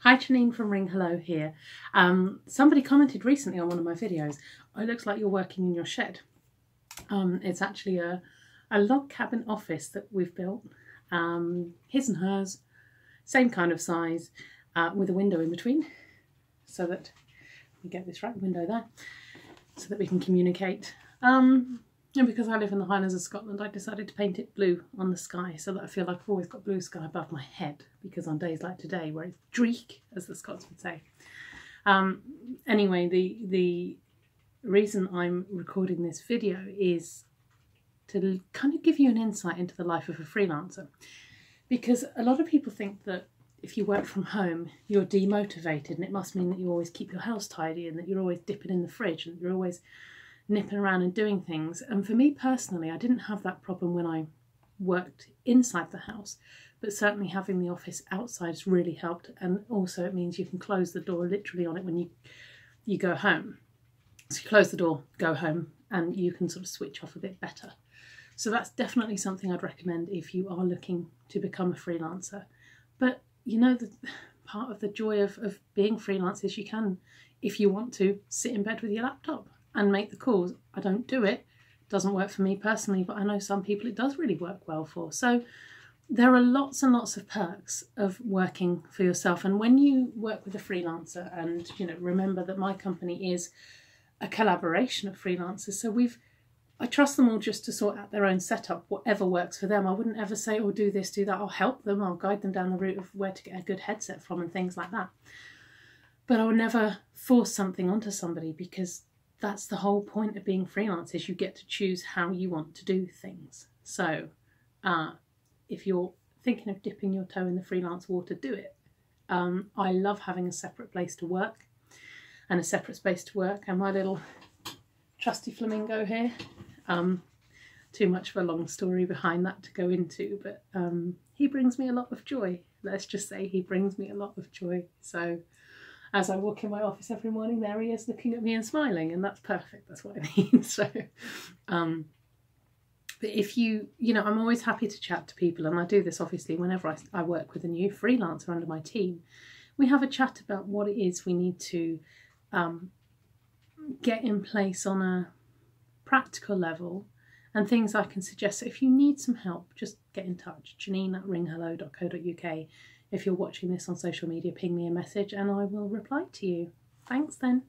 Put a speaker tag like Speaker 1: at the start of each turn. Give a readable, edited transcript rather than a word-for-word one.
Speaker 1: Hi, Janine from Ring Hello here. Somebody commented recently on one of my videos, oh, it looks like you're working in your shed. It's actually a log cabin office that we've built, his and hers, same kind of size, with a window in between, so that we get this right window there, so that we can communicate. And because I live in the Highlands of Scotland, I decided to paint it blue on the sky so that I feel like I've always got blue sky above my head, because on days like today, where it's dreek, as the Scots would say. Anyway, the reason I'm recording this video is to kind of give you an insight into the life of a freelancer, because a lot of people think that if you work from home, you're demotivated, and it must mean that you always keep your house tidy and that you're always dipping in the fridge and you're always nipping around and doing things. And for me personally, I didn't have that problem when I worked inside the house, but certainly having the office outside has really helped. And also it means you can close the door literally on it when you go home. So you close the door, go home, and you can sort of switch off a bit better. So that's definitely something I'd recommend if you are looking to become a freelancer. But you know, the part of the joy of being freelance is you can, if you want to, sit in bed with your laptop and make the calls. I don't do it. It doesn't work for me personally, but I know some people it does really work well for. So there are lots and lots of perks of working for yourself. And when you work with a freelancer, and you know, remember that my company is a collaboration of freelancers, so I trust them all just to sort out their own setup, whatever works for them. I wouldn't ever say, oh, do this, do that. I'll help them. I'll guide them down the route of where to get a good headset from and things like that. But I would never force something onto somebody, because that's the whole point of being freelance, is you get to choose how you want to do things. So if you're thinking of dipping your toe in the freelance water, do it. I love having a separate place to work and a separate space to work. And my little trusty flamingo here, too much of a long story behind that to go into, but he brings me a lot of joy. Let's just say he brings me a lot of joy. So as I walk in my office every morning, there he is looking at me and smiling, and that's perfect. That's what I mean. So, but if you know, I'm always happy to chat to people, and I do this obviously whenever I work with a new freelancer under my team. We have a chat about what it is we need to get in place on a practical level, and things I can suggest. So if you need some help, just get in touch. Janine@ringhello.co.uk. If you're watching this on social media, ping me a message and I will reply to you. Thanks then.